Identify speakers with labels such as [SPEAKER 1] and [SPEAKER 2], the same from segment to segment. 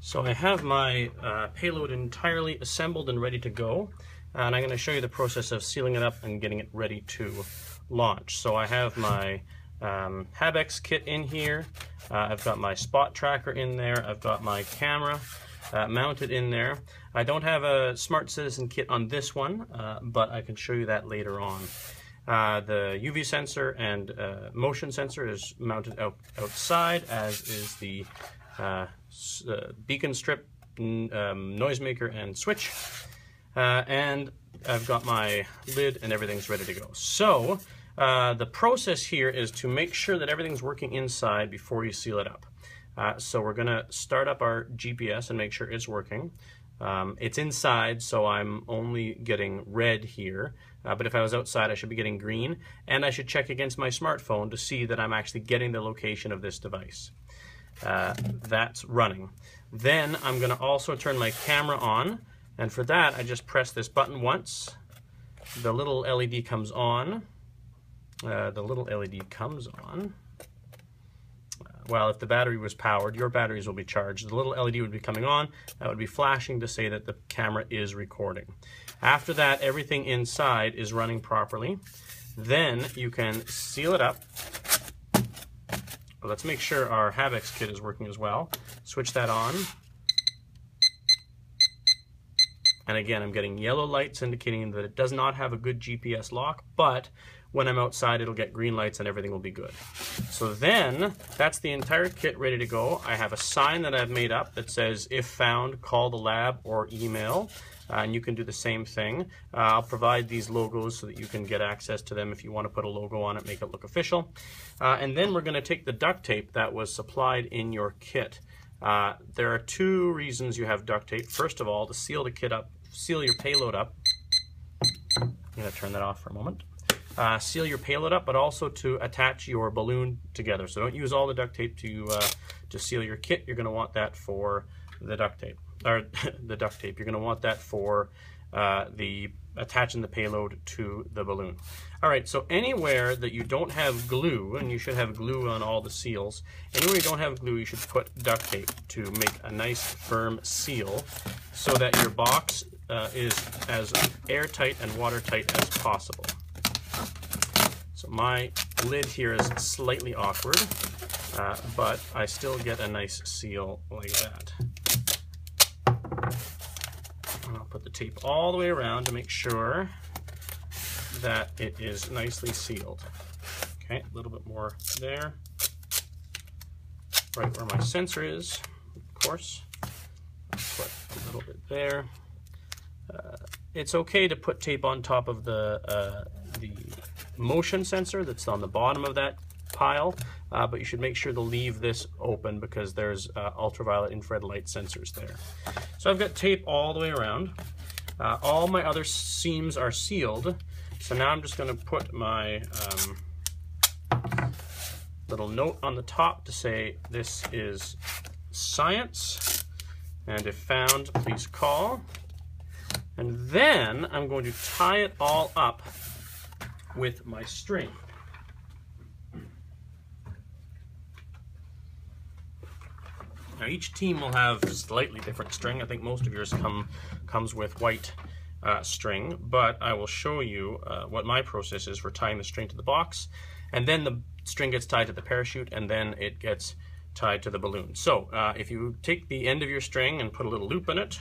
[SPEAKER 1] So I have my payload entirely assembled and ready to go, and I'm going to show you the process of sealing it up and getting it ready to launch. So I have my Habex kit in here, I've got my spot tracker in there, I've got my camera mounted in there. I don't have a Smart Citizen kit on this one, but I can show you that later on. The UV sensor and motion sensor is mounted outside, as is the beacon strip, noisemaker and switch, and I've got my lid and everything's ready to go. So the process here is to make sure that everything's working inside before you seal it up. So we're going to start up our GPS and make sure it's working. It's inside, so I'm only getting red here, but if I was outside I should be getting green, and I should check against my smartphone to see that I'm actually getting the location of this device. That's running. Then I'm going to also turn my camera on, and for that I just press this button once. The little LED comes on. Well, if the battery was powered, your batteries will be charged. The little LED would be coming on. That would be flashing to say that the camera is recording. After that, everything inside is running properly. Then you can seal it up. Let's make sure our Habex kit is working as well. Switch that on. And again, I'm getting yellow lights indicating that it does not have a good GPS lock, but when I'm outside it'll get green lights and everything will be good. So then, that's the entire kit ready to go. I have a sign that I've made up that says, if found, call the lab or email. And you can do the same thing. I'll provide these logos so that you can get access to them if you want to put a logo on it, make it look official. And then we're going to take the duct tape that was supplied in your kit. There are two reasons you have duct tape. First of all, to seal the kit up, seal your payload up. I'm going to turn that off for a moment. Seal your payload up, but also to attach your balloon together. So don't use all the duct tape to seal your kit. You're going to want that for the duct tape. Or the duct tape. You're going to want that for the attaching the payload to the balloon. All right, so anywhere that you don't have glue, and you should have glue on all the seals, anywhere you don't have glue, you should put duct tape to make a nice firm seal so that your box is as airtight and watertight as possible. So my lid here is slightly awkward, but I still get a nice seal like that. I'll put the tape all the way around to make sure that it is nicely sealed. Okay, a little bit more there. Right where my sensor is, of course. I'll put a little bit there. It's okay to put tape on top of the motion sensor that's on the bottom of that pile, but you should make sure to leave this open because there's ultraviolet infrared light sensors there. So I've got tape all the way around. All my other seams are sealed, so now I'm just going to put my little note on the top to say this is science, and if found, please call. And then I'm going to tie it all up with my string. Now each team will have slightly different string. I think most of yours comes with white string, but I will show you what my process is for tying the string to the box, and then the string gets tied to the parachute, and then it gets tied to the balloon. So if you take the end of your string and put a little loop in it,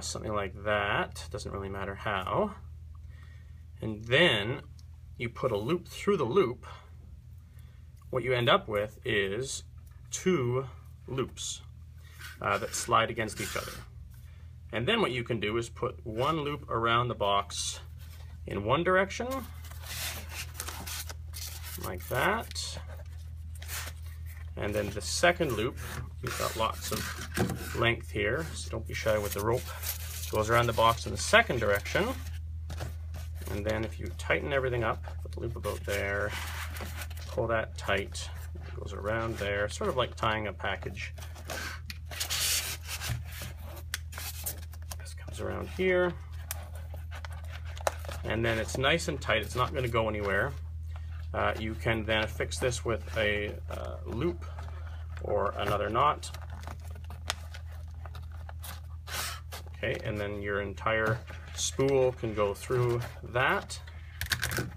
[SPEAKER 1] something like that, doesn't really matter how, and then you put a loop through the loop, what you end up with is two loops that slide against each other. And then what you can do is put one loop around the box in one direction, like that. And then the second loop, you've got lots of length here, so don't be shy with the rope, goes around the box in the second direction. And then if you tighten everything up, put the loop about there, pull that tight, it goes around there, sort of like tying a package. This comes around here, and then it's nice and tight, it's not going to go anywhere. You can then affix this with a loop or another knot, Okay, and then your entire spool can go through that,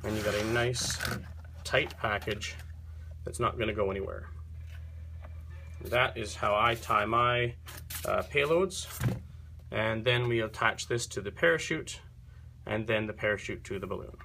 [SPEAKER 1] and you got a nice tight package that's not going to go anywhere. That is how I tie my payloads, and then we attach this to the parachute, and then the parachute to the balloon.